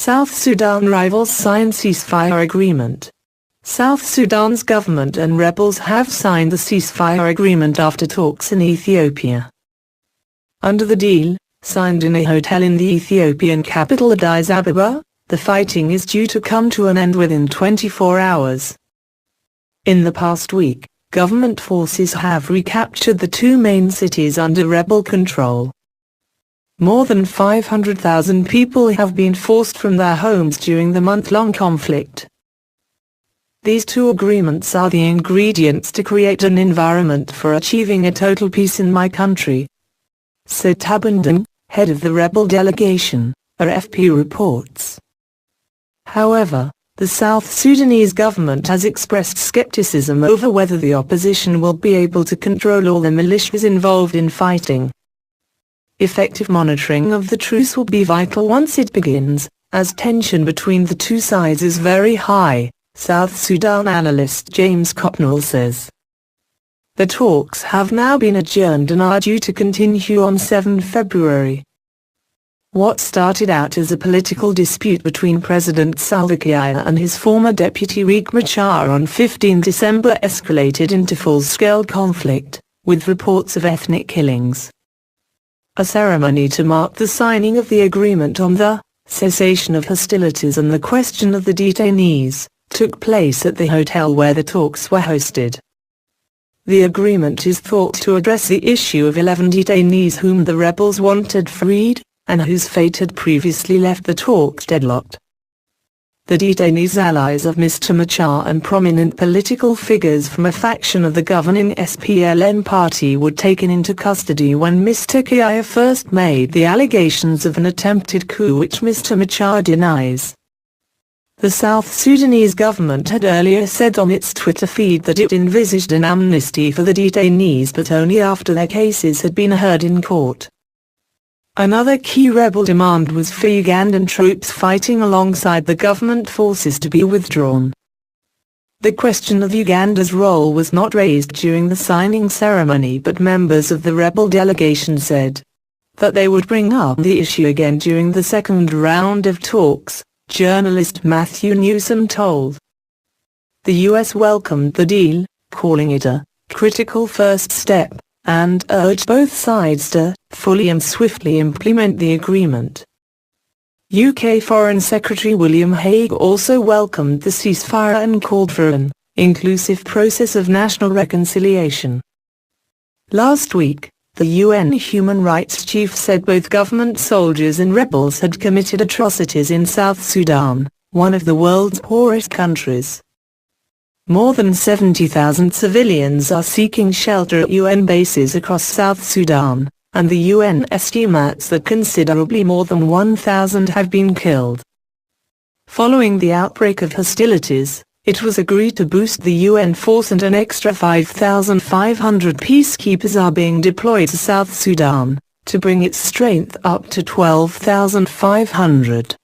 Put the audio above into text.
South Sudan rivals sign ceasefire agreement. South Sudan's government and rebels have signed the ceasefire agreement after talks in Ethiopia. Under the deal, signed in a hotel in the Ethiopian capital Addis Ababa, the fighting is due to come to an end within 24 hours. In the past week, government forces have recaptured the two main cities under rebel control. More than 500,000 people have been forced from their homes during the month-long conflict. These two agreements are the ingredients to create an environment for achieving a total peace in my country, said Tabandang, head of the rebel delegation, RFP reports. However, the South Sudanese government has expressed skepticism over whether the opposition will be able to control all the militias involved in fighting. Effective monitoring of the truce will be vital once it begins, as tension between the two sides is very high, South Sudan analyst James Cotnell says. The talks have now been adjourned and are due to continue on 7 February. What started out as a political dispute between President Salva Kiir and his former deputy Riek Machar on 15 December escalated into full-scale conflict, with reports of ethnic killings. A ceremony to mark the signing of the agreement on the cessation of hostilities and the question of the detainees took place at the hotel where the talks were hosted. The agreement is thought to address the issue of 11 detainees whom the rebels wanted freed, and whose fate had previously left the talks deadlocked. The detainees allies of Mr. Machar and prominent political figures from a faction of the governing SPLM party were taken into custody when Mr. Kiir first made the allegations of an attempted coup which Mr. Machar denies. The South Sudanese government had earlier said on its Twitter feed that it envisaged an amnesty for the detainees but only after their cases had been heard in court. Another key rebel demand was for Ugandan troops fighting alongside the government forces to be withdrawn. The question of Uganda's role was not raised during the signing ceremony, but members of the rebel delegation said that they would bring up the issue again during the second round of talks, journalist Matthew Newsom told. The U.S. welcomed the deal, calling it a critical first step, and urged both sides to fully and swiftly implement the agreement. UK Foreign Secretary William Hague also welcomed the ceasefire and called for an inclusive process of national reconciliation. Last week, the UN human rights chief said both government soldiers and rebels had committed atrocities in South Sudan, one of the world's poorest countries. More than 70,000 civilians are seeking shelter at UN bases across South Sudan, and the UN estimates that considerably more than 1,000 have been killed. Following the outbreak of hostilities, it was agreed to boost the UN force and an extra 5,500 peacekeepers are being deployed to South Sudan, to bring its strength up to 12,500.